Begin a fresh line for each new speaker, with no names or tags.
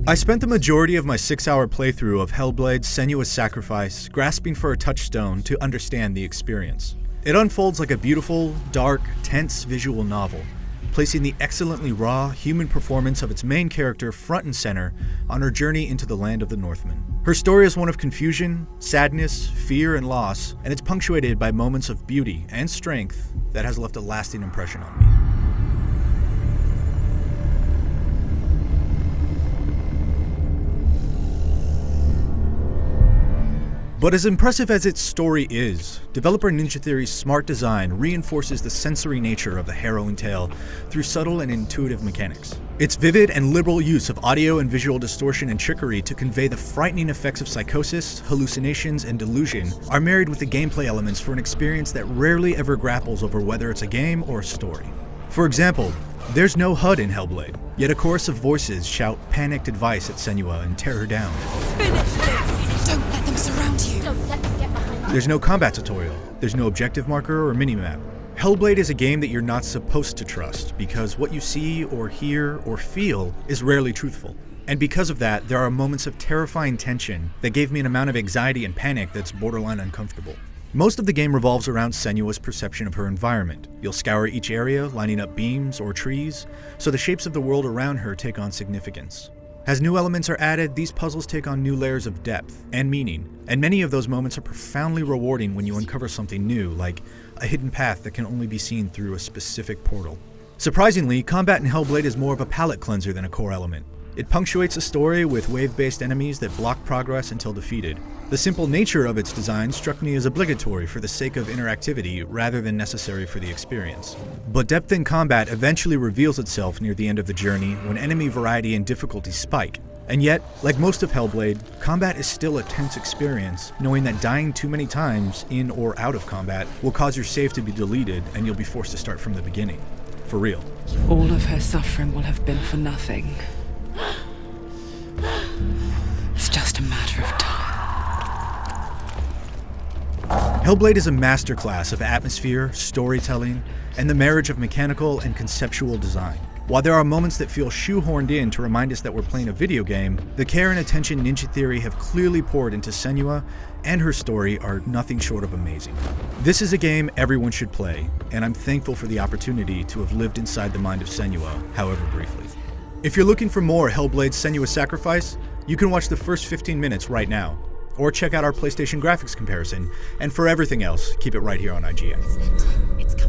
I spent the majority of my 6-hour playthrough of Hellblade: Senua's Sacrifice grasping for a touchstone to understand the experience. It unfolds like a beautiful, dark, tense visual novel, placing the excellently raw, human performance of its main character front and center on her journey into the land of the Northmen. Her story is one of confusion, sadness, fear, and loss, and it's punctuated by moments of beauty and strength that has left a lasting impression on me. But as impressive as its story is, developer Ninja Theory's smart design reinforces the sensory nature of the harrowing tale through subtle and intuitive mechanics. Its vivid and liberal use of audio and visual distortion and trickery to convey the frightening effects of psychosis, hallucinations, and delusion are married with the gameplay elements for an experience that rarely ever grapples over whether it's a game or a story. For example, there's no HUD in Hellblade, yet a chorus of voices shout panicked advice at Senua and tear her down.
Finish this! Don't let them surround you!
Don't let them get behind you.
There's no combat tutorial, there's no objective marker or minimap. Hellblade is a game that you're not supposed to trust because what you see or hear or feel is rarely truthful. And because of that, there are moments of terrifying tension that gave me an amount of anxiety and panic that's borderline uncomfortable. Most of the game revolves around Senua's perception of her environment. You'll scour each area, lining up beams or trees, so the shapes of the world around her take on significance. As new elements are added, these puzzles take on new layers of depth and meaning, and many of those moments are profoundly rewarding when you uncover something new, like a hidden path that can only be seen through a specific portal. Surprisingly, combat in Hellblade is more of a palate cleanser than a core element. It punctuates a story with wave-based enemies that block progress until defeated. The simple nature of its design struck me as obligatory for the sake of interactivity rather than necessary for the experience. But depth in combat eventually reveals itself near the end of the journey when enemy variety and difficulty spike. And yet, like most of Hellblade, combat is still a tense experience, knowing that dying too many times, in or out of combat, will cause your save to be deleted and you'll be forced to start from the beginning. For real.
All of her suffering will have been for nothing. It's just a matter of time.
Hellblade is a masterclass of atmosphere, storytelling, and the marriage of mechanical and conceptual design. While there are moments that feel shoehorned in to remind us that we're playing a video game, the care and attention Ninja Theory have clearly poured into Senua and her story are nothing short of amazing. This is a game everyone should play, and I'm thankful for the opportunity to have lived inside the mind of Senua, however briefly. If you're looking for more Hellblade: Senua's Sacrifice, you can watch the first 15 minutes right now, or check out our PlayStation graphics comparison, and for everything else, keep it right here on IGN.
It's coming.